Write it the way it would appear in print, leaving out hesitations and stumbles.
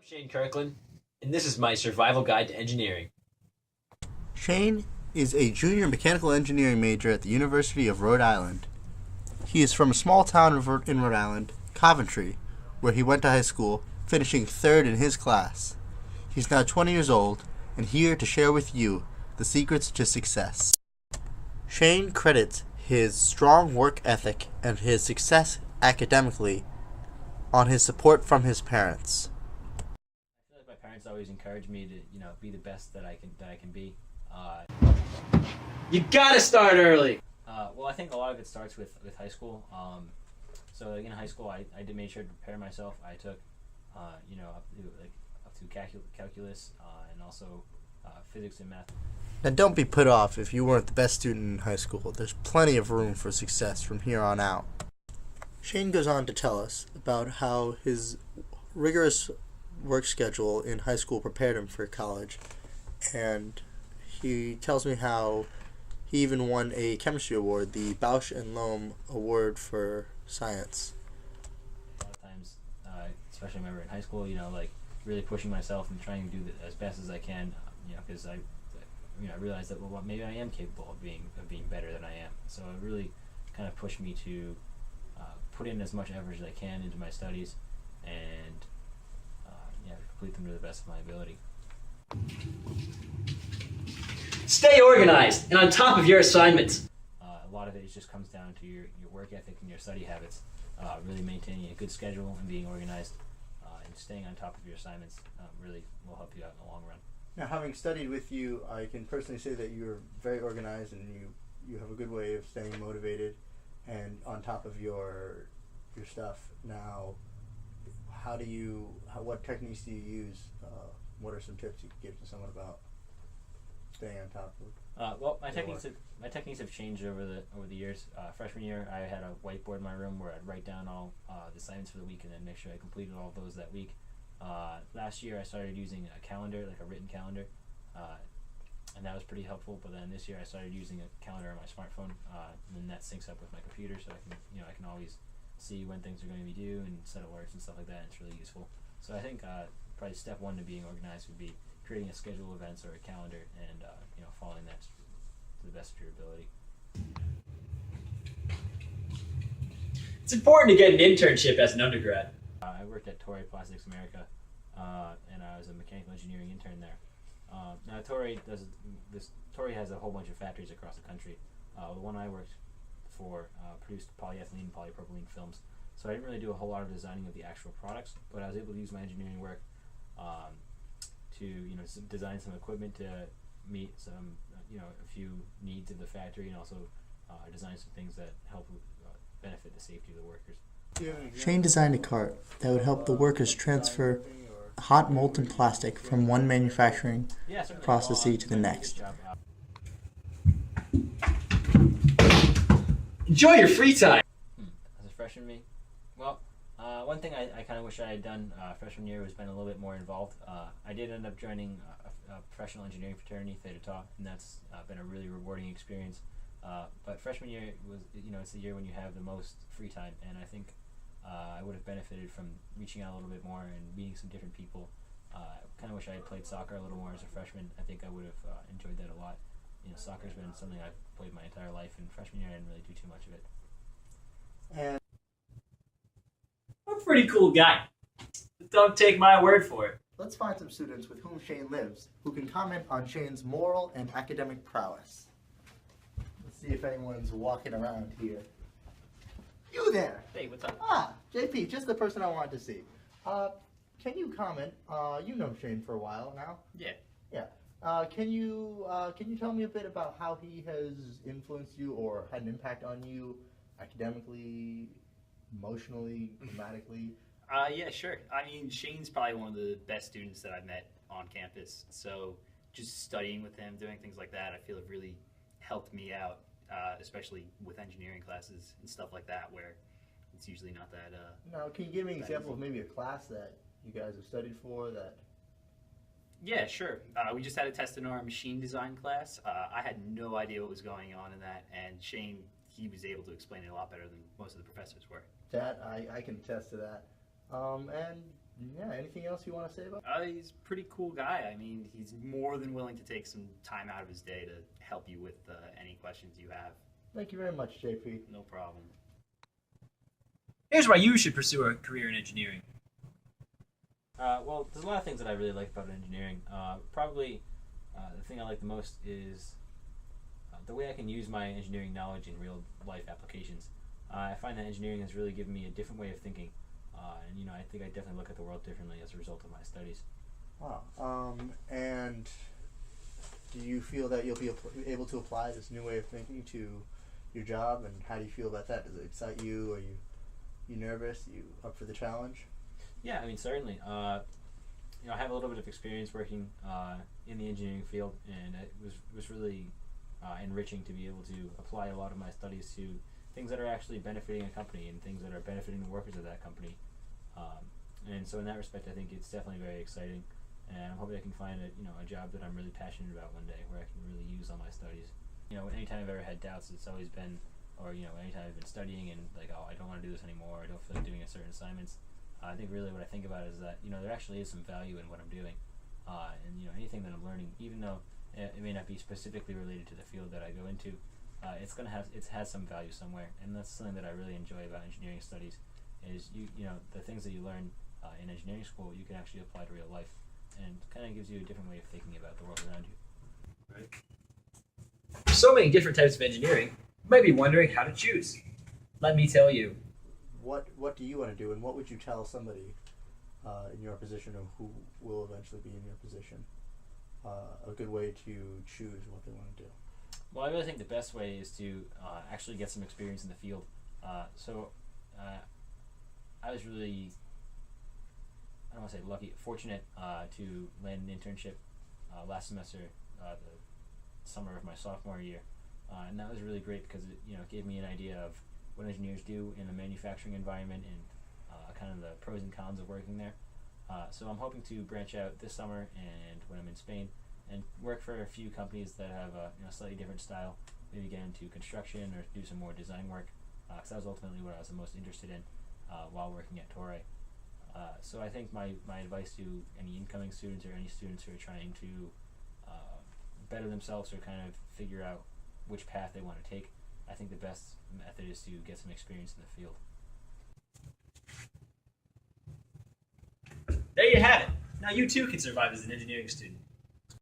Shane Kirkland, and this is my survival guide to engineering. Shane is a junior mechanical engineering major at the University of Rhode Island. He is from a small town in Rhode Island, Coventry, where he went to high school, finishing third in his class. He's now 20 years old and here to share with you the secrets to success. Shane credits his strong work ethic and his success academically on his support from his parents. I feel like my parents always encourage me to, be the best that I can be. You gotta start early. Well, I think a lot of it starts with high school. So in high school, I did make sure to prepare myself. I took, up to calculus and also physics and math. Now don't be put off if you weren't the best student in high school. There's plenty of room for success from here on out. Shane goes on to tell us about how his rigorous work schedule in high school prepared him for college, and he tells me how he even won a chemistry award, the Bausch and Lomb Award for Science. A lot of times, especially when we were in high school, really pushing myself and trying to do as best as I can, because I realized that maybe I am capable of being better than I am. So it really kind of pushed me to put in as much effort as I can into my studies and complete them to the best of my ability. Stay organized and on top of your assignments. A lot of it just comes down to your work ethic and your study habits. Really maintaining a good schedule and being organized and staying on top of your assignments really will help you out in the long run. Now, having studied with you, I can personally say that you're very organized and you have a good way of staying motivated and on top of your stuff. Now, what techniques do you use? What are some tips you could give to someone about staying on top of? Well, my techniques have changed over the years. Freshman year, I had a whiteboard in my room where I'd write down all the assignments for the week and then make sure I completed all of those that week. Last year, I started using a calendar, like a written calendar, and that was pretty helpful. But then this year, I started using a calendar on my smartphone, and then that syncs up with my computer, so I can always see when things are going to be due and set alerts and stuff like that. And it's really useful. So I think probably step one to being organized would be creating a schedule of events or a calendar, and following that to the best of your ability. It's important to get an internship as an undergrad. I worked at Toray Plastics America, and I was a mechanical engineering intern there. Now Toray has a whole bunch of factories across the country. The one I worked for produced polyethylene and polypropylene films, so I didn't really do a whole lot of designing of the actual products, but I was able to use my engineering work to design some equipment to meet some a few needs of the factory, and also design some things that help benefit the safety of the workers. Shane designed a cart that would help the workers transfer hot molten plastic from one manufacturing process to the next. Enjoy your free time. As a freshman me, well, one thing I kind of wish I had done freshman year was been a little bit more involved. I did end up joining a professional engineering fraternity, Theta Tau, and that's been a really rewarding experience. But freshman year was, it's the year when you have the most free time, and I think I would have benefited from reaching out a little bit more and meeting some different people. I kind of wish I had played soccer a little more as a freshman. I think I would have enjoyed that a lot. Soccer's been something I've played my entire life, and freshman year I didn't really do too much of it. And I'm a pretty cool guy. Don't take my word for it. let's find some students with whom Shane lives who can comment on Shane's moral and academic prowess. Let's see if anyone's walking around here. You there! Hey, what's up? Ah, JP, just the person I wanted to see. Can you comment? You know Shane for a while now. Yeah. Yeah. Can you tell me a bit about how he has influenced you or had an impact on you academically, emotionally, grammatically? Yeah, sure. I mean, Shane's probably one of the best students that I've met on campus. So just studying with him, doing things like that, I feel have really helped me out, especially with engineering classes and stuff like that, where it's usually not that. Now, can you give me an example of maybe a class that you guys have studied for that? Yeah, sure. We just had a test in our machine design class. I had no idea what was going on in that, and Shane, he was able to explain it a lot better than most of the professors were. That I can attest to that. And Yeah. Anything else you want to say about? He's a pretty cool guy. I mean, he's more than willing to take some time out of his day to help you with any questions you have. Thank you very much, JP. No problem. Here's why you should pursue a career in engineering. Well, there's a lot of things that I really like about engineering. Probably the thing I like the most is the way I can use my engineering knowledge in real life applications. I find that engineering has really given me a different way of thinking. And I think I definitely look at the world differently as a result of my studies. Wow. And do you feel that you'll be able to apply this new way of thinking to your job? And how do you feel about that? Does it excite you? Are you nervous? Are you up for the challenge? Yeah, I mean, certainly. I have a little bit of experience working in the engineering field, and it was really enriching to be able to apply a lot of my studies to things that are actually benefiting a company and things that are benefiting the workers of that company. And so in that respect, I think it's definitely very exciting, and I'm hoping I can find a job that I'm really passionate about one day, where I can really use all my studies. Anytime I've ever had doubts, it's always been, or anytime I've been studying and like, oh, I don't want to do this anymore, I don't feel like doing certain assignments. I think really what I think about is that there actually is some value in what I'm doing, and anything that I'm learning, even though it may not be specifically related to the field that I go into, it has some value somewhere, and that's something that I really enjoy about engineering studies. Is the things that you learn in engineering school, you can actually apply to real life, and kind of gives you a different way of thinking about the world around you. Right. There's so many different types of engineering. You might be wondering how to choose. Let me tell you. What do you want to do, and what would you tell somebody in your position, or who will eventually be in your position? A good way to choose what they want to do. Well, I really think the best way is to actually get some experience in the field. I was really, I don't want to say lucky, fortunate to land an internship last semester, the summer of my sophomore year, and that was really great because it gave me an idea of what engineers do in a manufacturing environment and kind of the pros and cons of working there. So I'm hoping to branch out this summer and when I'm in Spain and work for a few companies that have a slightly different style, maybe get into construction or do some more design work, because that was ultimately what I was the most interested in while working at Toray. So I think my advice to any incoming students or any students who are trying to better themselves or kind of figure out which path they want to take, I think the best method is to get some experience in the field. There you have it. Now you too can survive as an engineering student.